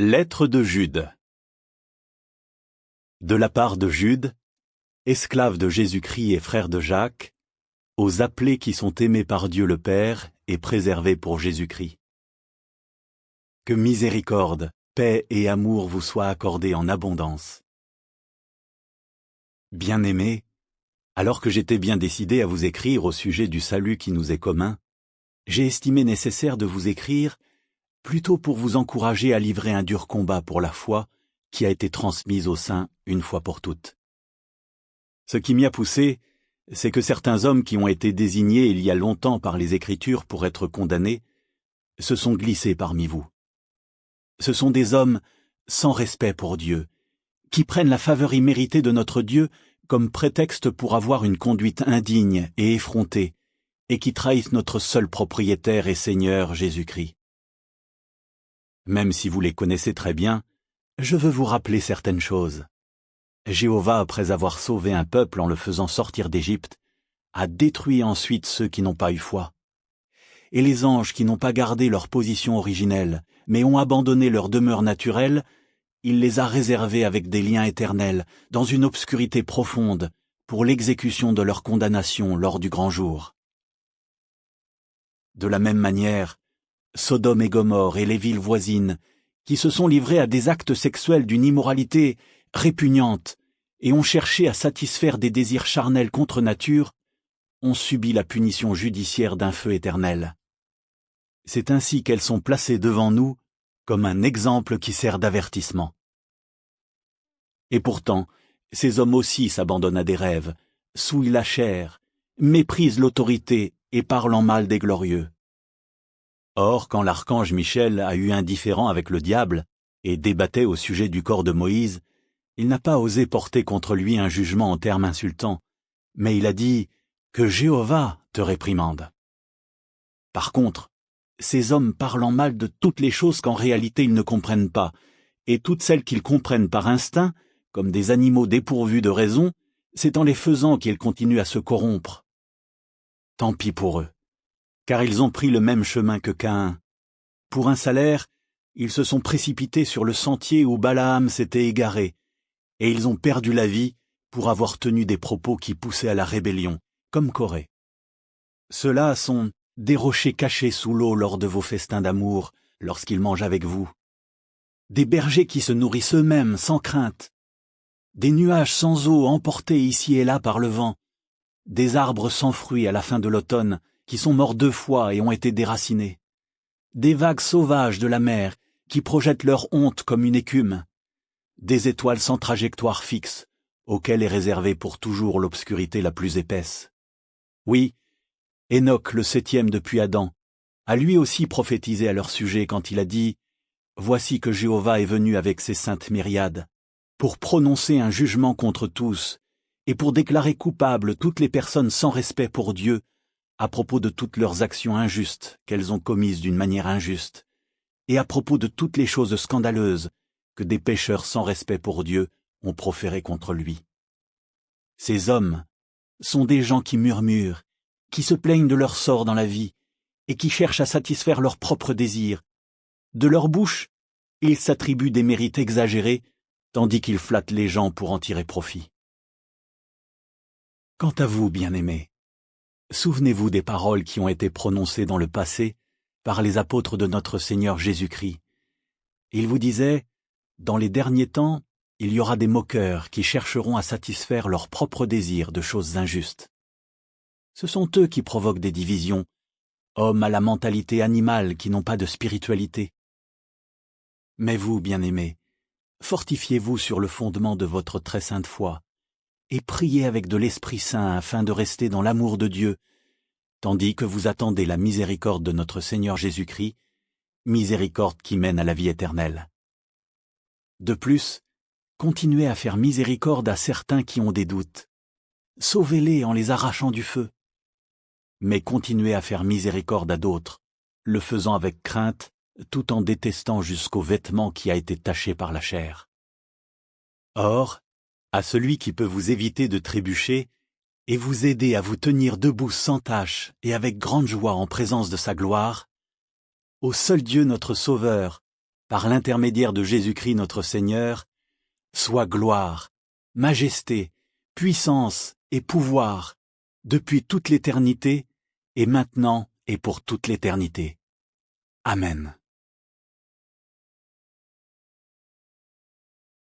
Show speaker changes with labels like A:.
A: Lettre de Jude. De la part de Jude, esclave de Jésus-Christ et frère de Jacques, aux appelés qui sont aimés par Dieu le Père et préservés pour Jésus-Christ. Que miséricorde, paix et amour vous soient accordés en abondance. Bien-aimés, alors que j'étais bien décidé à vous écrire au sujet du salut qui nous est commun, j'ai estimé nécessaire de vous écrire plutôt pour vous encourager à livrer un dur combat pour la foi qui a été transmise aux saints une fois pour toutes. Ce qui m'y a poussé, c'est que certains hommes qui ont été désignés il y a longtemps par les Écritures pour être condamnés se sont glissés parmi vous. Ce sont des hommes sans respect pour Dieu, qui prennent la faveur imméritée de notre Dieu comme prétexte pour avoir une conduite indigne et effrontée, et qui trahissent notre seul propriétaire et Seigneur Jésus-Christ. Même si vous les connaissez très bien, je veux vous rappeler certaines choses. Jéhovah, après avoir sauvé un peuple en le faisant sortir d'Égypte, a détruit ensuite ceux qui n'ont pas eu foi. Et les anges qui n'ont pas gardé leur position originelle, mais ont abandonné leur demeure naturelle, il les a réservés avec des liens éternels, dans une obscurité profonde, pour l'exécution de leur condamnation lors du grand jour. De la même manière, Sodome et Gomorrhe et les villes voisines, qui se sont livrées à des actes sexuels d'une immoralité répugnante et ont cherché à satisfaire des désirs charnels contre nature, ont subi la punition judiciaire d'un feu éternel. C'est ainsi qu'elles sont placées devant nous comme un exemple qui sert d'avertissement. Et pourtant, ces hommes aussi s'abandonnent à des rêves, souillent la chair, méprisent l'autorité et parlent en mal des glorieux. Or, quand l'archange Michel a eu un différend avec le diable et débattait au sujet du corps de Moïse, il n'a pas osé porter contre lui un jugement en termes insultants, mais il a dit « Que Jéhovah te réprimande ». Par contre, ces hommes parlent en mal de toutes les choses qu'en réalité ils ne comprennent pas, et toutes celles qu'ils comprennent par instinct, comme des animaux dépourvus de raison, c'est en les faisant qu'ils continuent à se corrompre. Tant pis pour eux, car ils ont pris le même chemin que Caïn. Pour un salaire, ils se sont précipités sur le sentier où Balaam s'était égaré, et ils ont perdu la vie pour avoir tenu des propos qui poussaient à la rébellion, comme Corée. Ceux-là sont des rochers cachés sous l'eau lors de vos festins d'amour, lorsqu'ils mangent avec vous. Des bergers qui se nourrissent eux-mêmes sans crainte. Des nuages sans eau emportés ici et là par le vent. Des arbres sans fruits à la fin de l'automne, qui sont morts 2 fois et ont été déracinés. Des vagues sauvages de la mer, qui projettent leur honte comme une écume. Des étoiles sans trajectoire fixe, auxquelles est réservée pour toujours l'obscurité la plus épaisse. Oui, Enoch, le 7e depuis Adam, a lui aussi prophétisé à leur sujet quand il a dit « Voici que Jéhovah est venu avec ses saintes myriades, pour prononcer un jugement contre tous, et pour déclarer coupables toutes les personnes sans respect pour Dieu, à propos de toutes leurs actions injustes qu'elles ont commises d'une manière injuste, et à propos de toutes les choses scandaleuses que des pécheurs sans respect pour Dieu ont proférées contre lui. Ces hommes sont des gens qui murmurent, qui se plaignent de leur sort dans la vie, et qui cherchent à satisfaire leurs propres désirs. De leur bouche, ils s'attribuent des mérites exagérés, tandis qu'ils flattent les gens pour en tirer profit. Quant à vous, bien-aimés, souvenez-vous des paroles qui ont été prononcées dans le passé par les apôtres de notre Seigneur Jésus-Christ. Ils vous disaient, dans les derniers temps, il y aura des moqueurs qui chercheront à satisfaire leurs propres désirs de choses injustes. Ce sont eux qui provoquent des divisions, hommes à la mentalité animale qui n'ont pas de spiritualité. Mais vous, bien-aimés, fortifiez-vous sur le fondement de votre très sainte foi, et priez avec de l'Esprit Saint afin de rester dans l'amour de Dieu, tandis que vous attendez la miséricorde de notre Seigneur Jésus-Christ, miséricorde qui mène à la vie éternelle. De plus, continuez à faire miséricorde à certains qui ont des doutes. Sauvez-les en les arrachant du feu. Mais continuez à faire miséricorde à d'autres, le faisant avec crainte, tout en détestant jusqu'au vêtement qui a été taché par la chair. Or, à celui qui peut vous éviter de trébucher et vous aider à vous tenir debout sans tache et avec grande joie en présence de sa gloire, au seul Dieu notre Sauveur, par l'intermédiaire de Jésus-Christ notre Seigneur, soit gloire, majesté, puissance et pouvoir, depuis toute l'éternité, et maintenant et pour toute l'éternité. Amen.